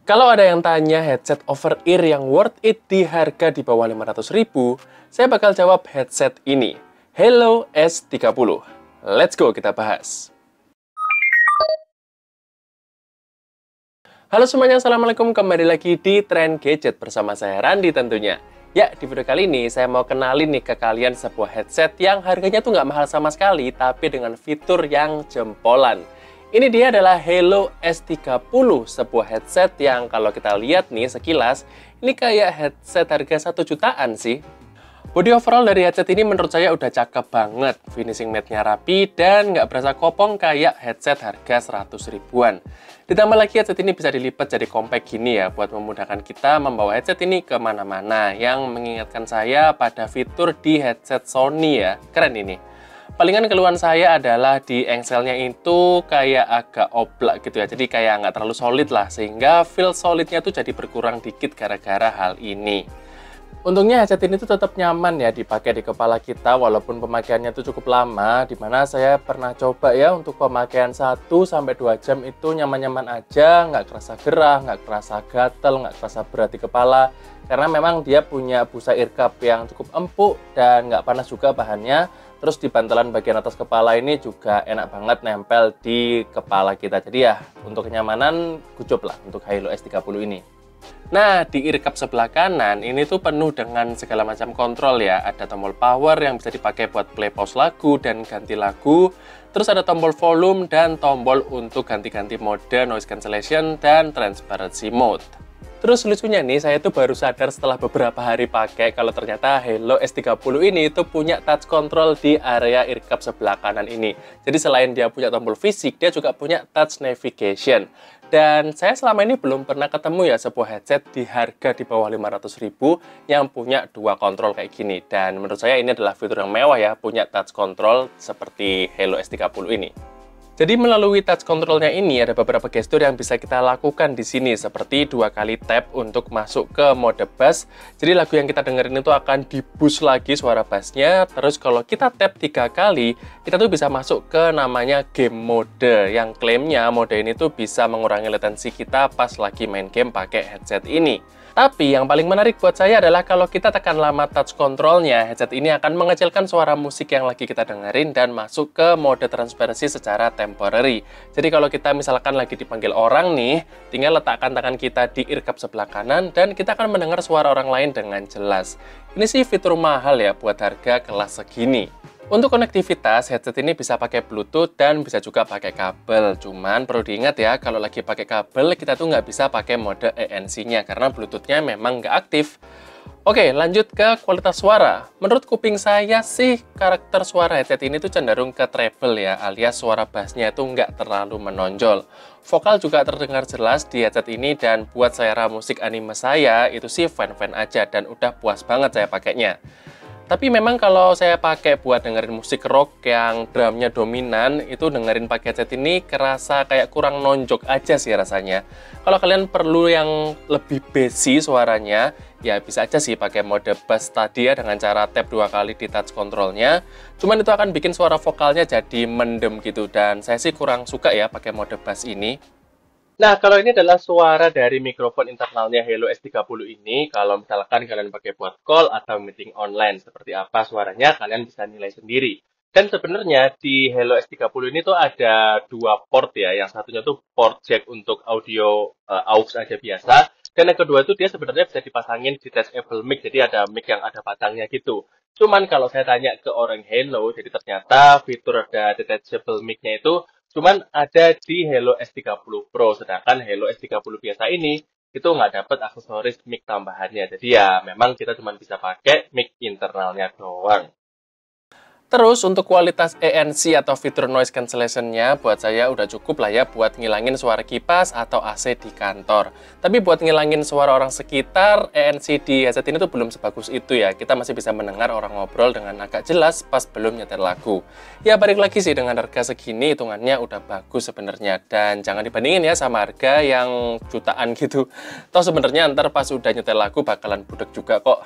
Kalau ada yang tanya headset over-ear yang worth it di harga di bawah 500.000, saya bakal jawab headset ini, Halo S30. Let's go kita bahas. Halo semuanya, Assalamualaikum. Kembali lagi di Tren Gadget bersama saya Randi tentunya. Ya, di video kali ini saya mau kenalin nih ke kalian sebuah headset yang harganya tuh nggak mahal sama sekali, tapi dengan fitur yang jempolan. Ini dia adalah Halo S30, sebuah headset yang kalau kita lihat nih sekilas, ini kayak headset harga 1 jutaan sih. Body overall dari headset ini menurut saya udah cakep banget, finishing matte-nya rapi dan nggak berasa kopong kayak headset harga 100 ribuan. Ditambah lagi headset ini bisa dilipat jadi compact gini ya, buat memudahkan kita membawa headset ini kemana-mana, yang mengingatkan saya pada fitur di headset Sony ya, keren ini. Palingan keluhan saya adalah di engselnya itu kayak agak oblak gitu ya, jadi kayak nggak terlalu solid lah, sehingga feel solidnya tuh jadi berkurang dikit gara-gara hal ini. Untungnya headset ini tuh tetap nyaman ya dipakai di kepala kita walaupun pemakaiannya tuh cukup lama, dimana saya pernah coba ya untuk pemakaian 1-2 jam itu nyaman-nyaman aja, nggak kerasa gerah, nggak kerasa gatel, nggak kerasa berat di kepala, karena memang dia punya busa earcup yang cukup empuk dan nggak panas juga bahannya. Terus di bantalan bagian atas kepala ini juga enak banget nempel di kepala kita. Jadi ya untuk kenyamanan kucup lah untuk Halo S30 ini. Nah, di earcup sebelah kanan ini tuh penuh dengan segala macam kontrol ya. Ada tombol power yang bisa dipakai buat play pause lagu dan ganti lagu. Terus ada tombol volume dan tombol untuk ganti-ganti mode noise cancellation dan transparency mode. Terus lucunya nih, saya tuh baru sadar setelah beberapa hari pakai kalau ternyata Halo S30 ini itu punya touch control di area earcup sebelah kanan ini. Jadi selain dia punya tombol fisik, dia juga punya touch navigation. Dan saya selama ini belum pernah ketemu ya sebuah headset di harga di bawah 500.000 yang punya dua kontrol kayak gini. Dan menurut saya ini adalah fitur yang mewah ya, punya touch control seperti Halo S30 ini. Jadi melalui touch controlnya ini ada beberapa gestur yang bisa kita lakukan di sini, seperti 2 kali tap untuk masuk ke mode bass. Jadi lagu yang kita dengerin itu akan di-boost lagi suara bassnya. Terus kalau kita tap 3 kali, kita tuh bisa masuk ke namanya game mode, yang klaimnya mode ini tuh bisa mengurangi latensi kita pas lagi main game pakai headset ini. Tapi yang paling menarik buat saya adalah kalau kita tekan lama touch controlnya, headset ini akan mengecilkan suara musik yang lagi kita dengerin dan masuk ke mode transparansi secara temporary. Jadi kalau kita misalkan lagi dipanggil orang nih, tinggal letakkan tangan kita di earcup sebelah kanan dan kita akan mendengar suara orang lain dengan jelas. Ini sih fitur mahal ya buat harga kelas segini. Untuk konektivitas, headset ini bisa pakai Bluetooth dan bisa juga pakai kabel. Cuman perlu diingat ya, kalau lagi pakai kabel, kita tuh nggak bisa pakai mode ANC-nya karena Bluetooth-nya memang nggak aktif. Oke, lanjut ke kualitas suara. Menurut kuping saya sih, karakter suara headset ini tuh cenderung ke treble ya, alias suara bassnya itu nggak terlalu menonjol. Vokal juga terdengar jelas di headset ini dan buat selera musik anime saya, itu sih fan-fan aja dan udah puas banget saya pakainya. Tapi memang kalau saya pakai buat dengerin musik rock yang drumnya dominan, itu dengerin pakai headset ini kerasa kayak kurang nonjok aja sih rasanya. Kalau kalian perlu yang lebih bassy suaranya, ya bisa aja sih pakai mode bass tadi ya dengan cara tap 2 kali di touch controlnya. Cuman itu akan bikin suara vokalnya jadi mendem gitu dan saya sih kurang suka ya pakai mode bass ini. Nah, kalau ini adalah suara dari mikrofon internalnya Halo S30 ini. Kalau misalkan kalian pakai buat call atau meeting online, seperti apa suaranya, kalian bisa nilai sendiri. Dan sebenarnya di Halo S30 ini tuh ada 2 port ya. Yang satunya tuh port jack untuk audio aux aja biasa. Dan yang kedua itu dia sebenarnya bisa dipasangin detachable mic, jadi ada mic yang ada batangnya gitu. Cuman kalau saya tanya ke orang Halo, jadi ternyata fitur ada detachable mic-nya itu cuman ada di Halo S30 Pro, sedangkan Halo S30 biasa ini itu nggak dapat aksesoris mic tambahannya. Jadi ya memang kita cuma bisa pakai mic internalnya doang. Terus untuk kualitas ANC atau fitur noise cancellation-nya buat saya udah cukup lah ya buat ngilangin suara kipas atau AC di kantor. Tapi buat ngilangin suara orang sekitar, ANC di headset ini tuh belum sebagus itu ya. Kita masih bisa mendengar orang ngobrol dengan agak jelas pas belum nyetel lagu. Ya balik lagi sih dengan harga segini hitungannya udah bagus sebenarnya, dan jangan dibandingin ya sama harga yang jutaan gitu. Toh sebenarnya ntar pas udah nyetel lagu bakalan budek juga kok.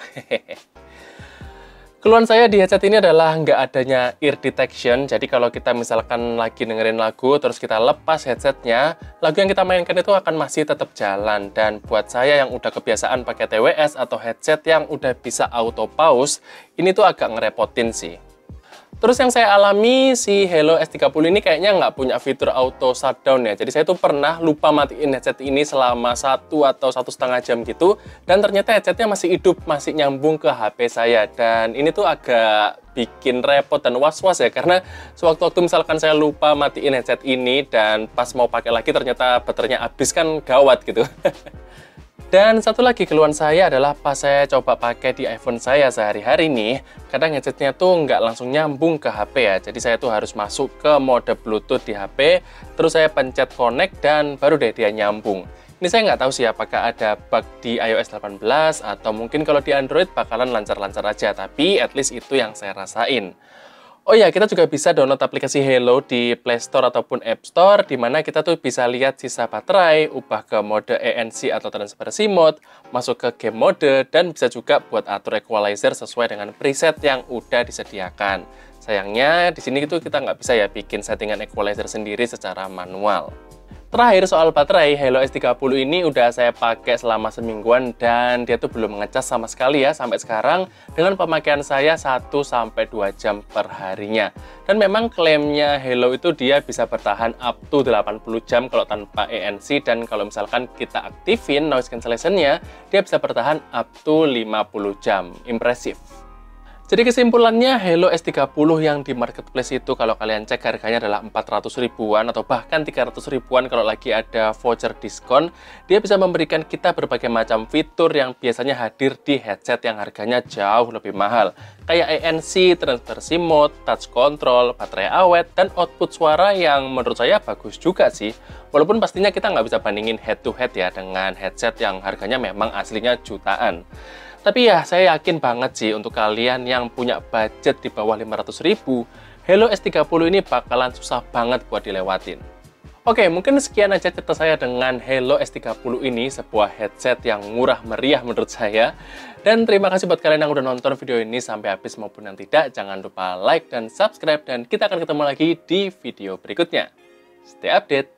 Keluhan saya di headset ini adalah nggak adanya ear detection. Jadi kalau kita misalkan lagi dengerin lagu, terus kita lepas headsetnya, lagu yang kita mainkan itu akan masih tetap jalan. Dan buat saya yang udah kebiasaan pakai TWS atau headset yang udah bisa auto pause, ini tuh agak ngerepotin sih. Terus yang saya alami, si Hello S30 ini kayaknya nggak punya fitur auto shutdown ya. Jadi saya tuh pernah lupa matiin headset ini selama 1 atau 1,5 jam gitu. Dan ternyata headsetnya masih hidup, masih nyambung ke HP saya. Dan ini tuh agak bikin repot dan was-was ya. Karena sewaktu-waktu misalkan saya lupa matiin headset ini dan pas mau pakai lagi ternyata baterainya habis, kan gawat gitu. Dan satu lagi keluhan saya adalah pas saya coba pakai di iPhone saya sehari-hari nih, kadang headsetnya tuh nggak langsung nyambung ke HP ya. Jadi saya tuh harus masuk ke mode Bluetooth di HP, terus saya pencet connect dan baru deh dia nyambung. Ini saya nggak tahu sih apakah ada bug di iOS 18 atau mungkin kalau di Android bakalan lancar-lancar aja, tapi at least itu yang saya rasain. Oh ya, kita juga bisa download aplikasi Hello di Play Store ataupun App Store, di mana kita tuh bisa lihat sisa baterai, ubah ke mode ANC atau transparency mode, masuk ke game mode, dan bisa juga buat atur equalizer sesuai dengan preset yang udah disediakan. Sayangnya, di sini itu kita nggak bisa ya bikin settingan equalizer sendiri secara manual. Terakhir soal baterai, Hello S30 ini udah saya pakai selama semingguan dan dia tuh belum ngecas sama sekali ya sampai sekarang dengan pemakaian saya 1-2 jam per harinya. Dan memang klaimnya Hello itu dia bisa bertahan up to 80 jam kalau tanpa ANC, dan kalau misalkan kita aktifin noise cancellation-nya, dia bisa bertahan up to 50 jam. Impresif. Jadi kesimpulannya, Hello S30 yang di marketplace itu kalau kalian cek harganya adalah 400 ribuan atau bahkan 300 ribuan kalau lagi ada voucher diskon. Dia bisa memberikan kita berbagai macam fitur yang biasanya hadir di headset yang harganya jauh lebih mahal. Kayak ANC, transparency mode, touch control, baterai awet, dan output suara yang menurut saya bagus juga sih. Walaupun pastinya kita nggak bisa bandingin head to head ya dengan headset yang harganya memang aslinya jutaan. Tapi ya, saya yakin banget sih untuk kalian yang punya budget di bawah 500 ribu, Hello S30 ini bakalan susah banget buat dilewatin. Oke, mungkin sekian aja cerita saya dengan Hello S30 ini, sebuah headset yang murah meriah menurut saya. Dan terima kasih buat kalian yang udah nonton video ini sampai habis maupun yang tidak. Jangan lupa like dan subscribe, dan kita akan ketemu lagi di video berikutnya. Stay update!